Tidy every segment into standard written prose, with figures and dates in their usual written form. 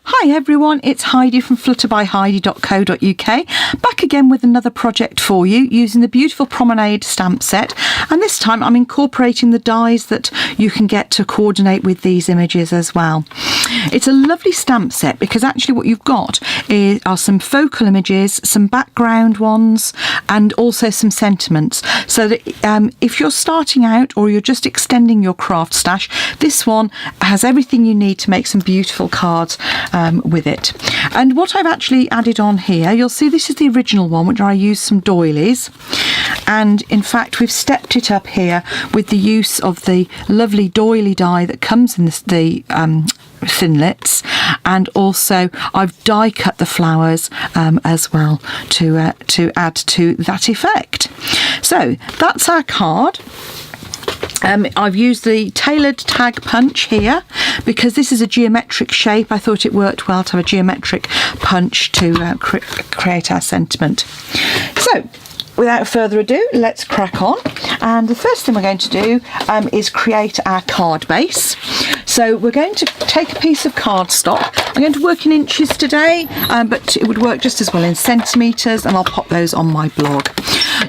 Hi everyone, it's Heidi from flutterbyheidi.co.uk, back again with another project for you using the beautiful Promenade stamp set, and this time I'm incorporating the dies that you can get to coordinate with these images as well. It's a lovely stamp set because actually what you've got are some focal images, some background ones, and also some sentiments, so that if you're starting out or you're just extending your craft stash, this one has everything you need to make some beautiful cards with it. And what I've actually added on here, you'll see this is the original one, which I used some doilies, and in fact we've stepped it up here with the use of the lovely doily die that comes in the thinlits, and also I've die cut the flowers as well to add to that effect. So that's our card. I've used the tailored tag punch here because this is a geometric shape. I thought it worked well to have a geometric punch to create our sentiment. So without further ado, let's crack on. And the first thing we're going to do is create our card base. So we're going to take a piece of cardstock. I'm going to work in inches today, but it would work just as well in centimetres, and I'll pop those on my blog.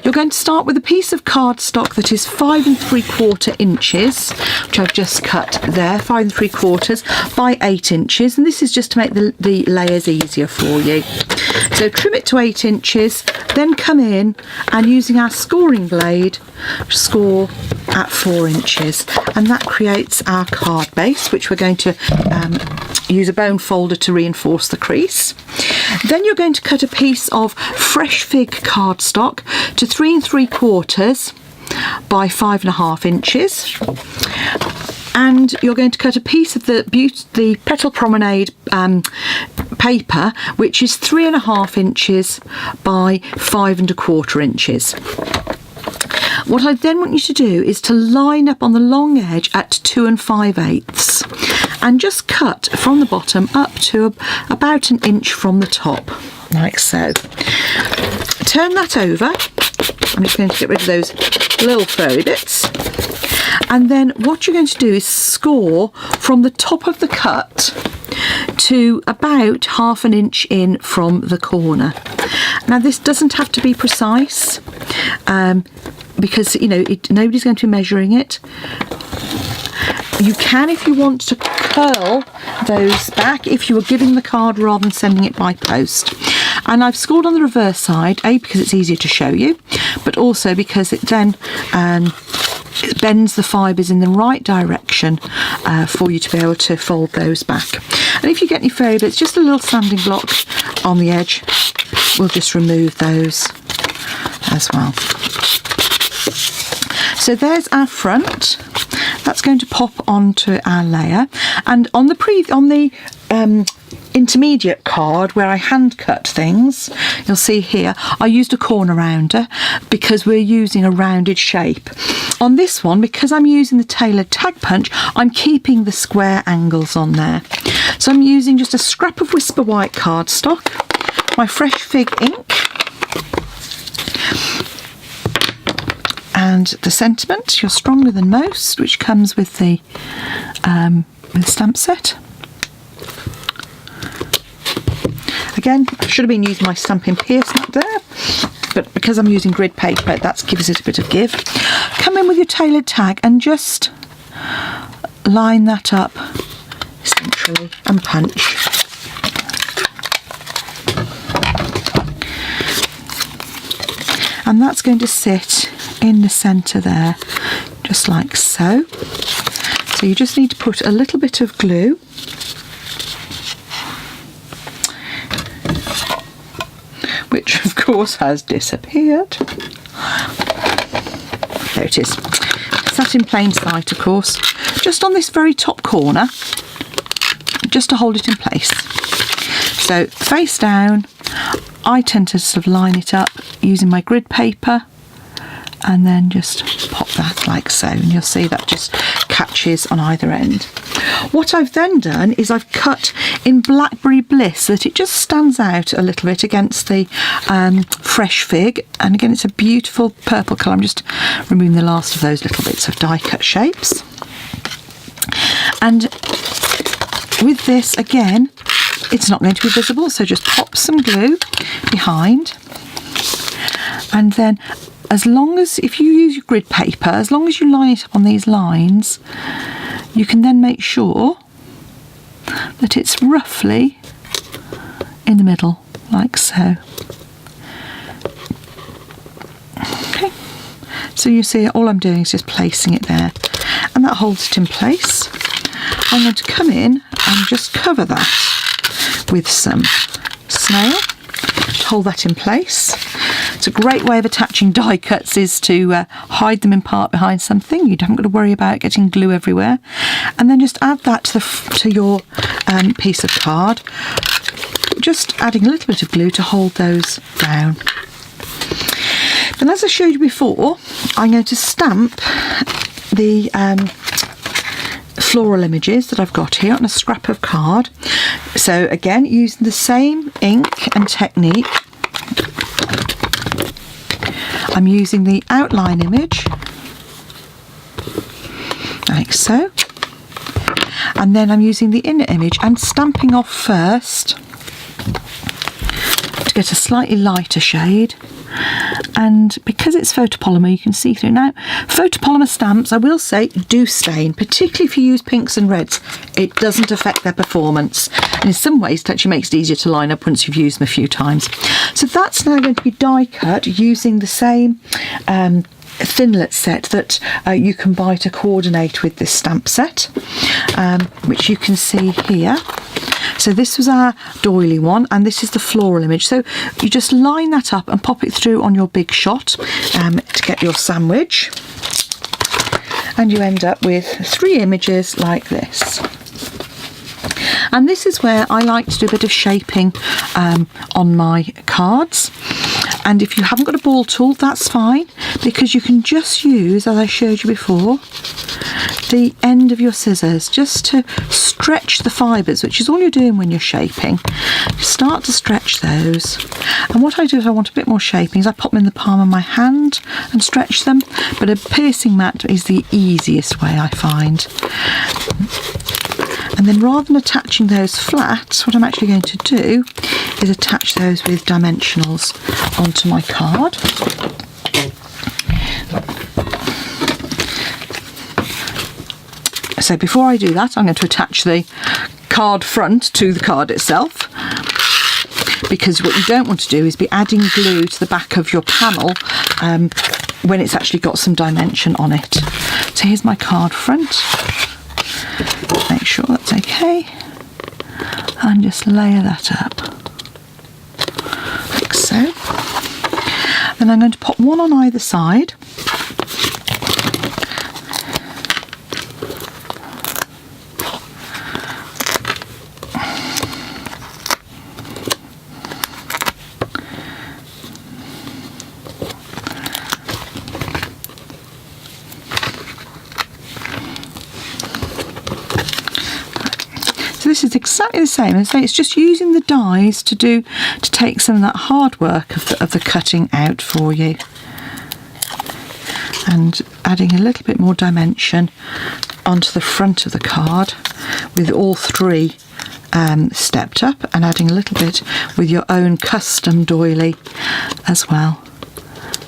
You're going to start with a piece of cardstock that is 5 3/4 inches, which I've just cut there, 5 3/4 by 8 inches, and this is just to make the layers easier for you. So trim it to 8 inches, then come in and using our scoring blade, score at 4 inches, and that creates our card base, which we're going to use a bone folder to reinforce the crease. Then you're going to cut a piece of fresh fig cardstock to 3 3/4 by 5 1/2 inches, and you're going to cut a piece of the Petal Promenade paper, which is 3 1/2 inches by 5 1/4 inches. What I then want you to do is to line up on the long edge at 2 5/8 and just cut from the bottom up to about 1 inch from the top, like so. Turn that over. I'm just going to get rid of those little furry bits. And then what you're going to do is score from the top of the cut to about 1/2 inch in from the corner. Now this doesn't have to be precise because nobody's going to be measuring it. You can, if you want, to curl those back if you were giving the card rather than sending it by post. And I've scored on the reverse side, because it's easier to show you, but also because it then it bends the fibres in the right direction for you to be able to fold those back. And if you get any fairy bits, just a little sanding block on the edge, we'll just remove those as well. So there's our front. That's going to pop onto our layer, and on the intermediate card where I hand cut things, you'll see here I used a corner rounder because we're using a rounded shape. On this one, because I'm using the tailored tag punch, I'm keeping the square angles on there. So I'm using just a scrap of Whisper White cardstock, my fresh fig ink, and the sentiment, You're Stronger Than Most, which comes with the stamp set. Again, I should have been using my Stampin' Pierce mat there, but because I'm using grid paper, that gives it a bit of give. Come in with your tailored tag and just line that up centrally and punch. And that's going to sit in the centre there, just like so. So you just need to put a little bit of glue, which of course has disappeared. There it is. It's that in plain sight, of course. Just on this very top corner, just to hold it in place. So face down, I tend to sort of line it up using my grid paper, and then just pop that like so, and you'll see that just catches on either end. What I've then done is I've cut in Blackberry Bliss so that it just stands out a little bit against the fresh fig, and again it's a beautiful purple colour. I'm just removing the last of those little bits of die cut shapes, and with this again it's not going to be visible, so just pop some glue behind, and then as long as, if you use your grid paper, as long as you line it up on these lines, you can then make sure that it's roughly in the middle, like so. Okay, so you see all I'm doing is just placing it there, and that holds it in place. I'm going to come in and just cover that with some snail to hold that in place. It's a great way of attaching die cuts, is to hide them in part behind something. You haven't got to worry about getting glue everywhere. And then just add that to your piece of card, just adding a little bit of glue to hold those down. Then, as I showed you before, I'm going to stamp the floral images that I've got here on a scrap of card. So again, using the same ink and technique, I'm using the outline image, like so, and then I'm using the inner image and stamping off first to get a slightly lighter shade. And because it's photopolymer, you can see through. Now, photopolymer stamps, I will say, do stain, particularly if you use pinks and reds. It doesn't affect their performance, and in some ways it actually makes it easier to line up once you've used them a few times. So that's now going to be die cut using the same thinlet set that you can buy to coordinate with this stamp set, which you can see here. So this was our doily one, and this is the floral image. So you just line that up and pop it through on your big shot to get your sandwich, and you end up with 3 images like this. And this is where I like to do a bit of shaping on my cards. And if you haven't got a ball tool, that's fine, because you can just use, as I showed you before, the end of your scissors just to stretch the fibres, which is all you're doing when you're shaping. You start to stretch those. And what I do if I want a bit more shaping is I pop them in the palm of my hand and stretch them, but a piercing mat is the easiest way, I find. And then rather than attaching those flat, what I'm actually going to do is attach those with dimensionals onto my card. So before I do that, I'm going to attach the card front to the card itself, because what you don't want to do is be adding glue to the back of your panel when it's actually got some dimension on it. So here's my card front. Make sure that's okay, and just layer that up like so. Then I'm going to pop one on either side. This is exactly the same, and so it's just using the dies to take some of that hard work of the cutting out for you, and adding a little bit more dimension onto the front of the card with all 3 stepped up, and adding a little bit with your own custom doily as well,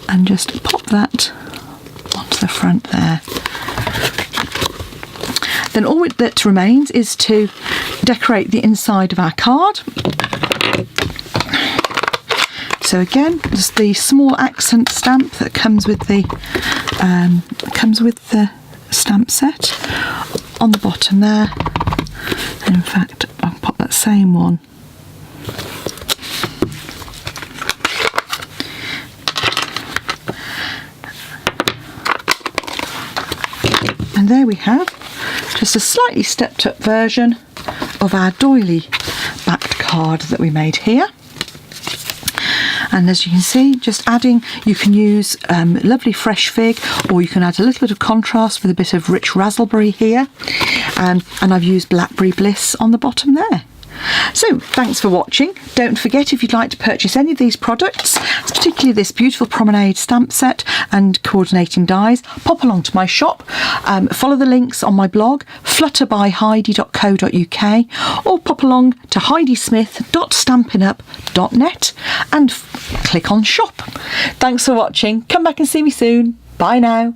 and just pop that onto the front there. Then all that remains is to decorate the inside of our card. So again, there's the small accent stamp that comes with the stamp set on the bottom there. And in fact, I'll pop that same one and there we have just a slightly stepped up version of our doily backed card that we made here. And as you can see, just adding, you can use lovely fresh fig, or you can add a little bit of contrast with a bit of rich raspberry here, and I've used blackberry bliss on the bottom there. So thanks for watching. Don't forget, if you'd like to purchase any of these products, particularly this beautiful Promenade stamp set and coordinating dies, pop along to my shop. Follow the links on my blog, flutterbyheidi.co.uk, or pop along to heidismith.stampinup.net and click on shop. Thanks for watching. Come back and see me soon. Bye now.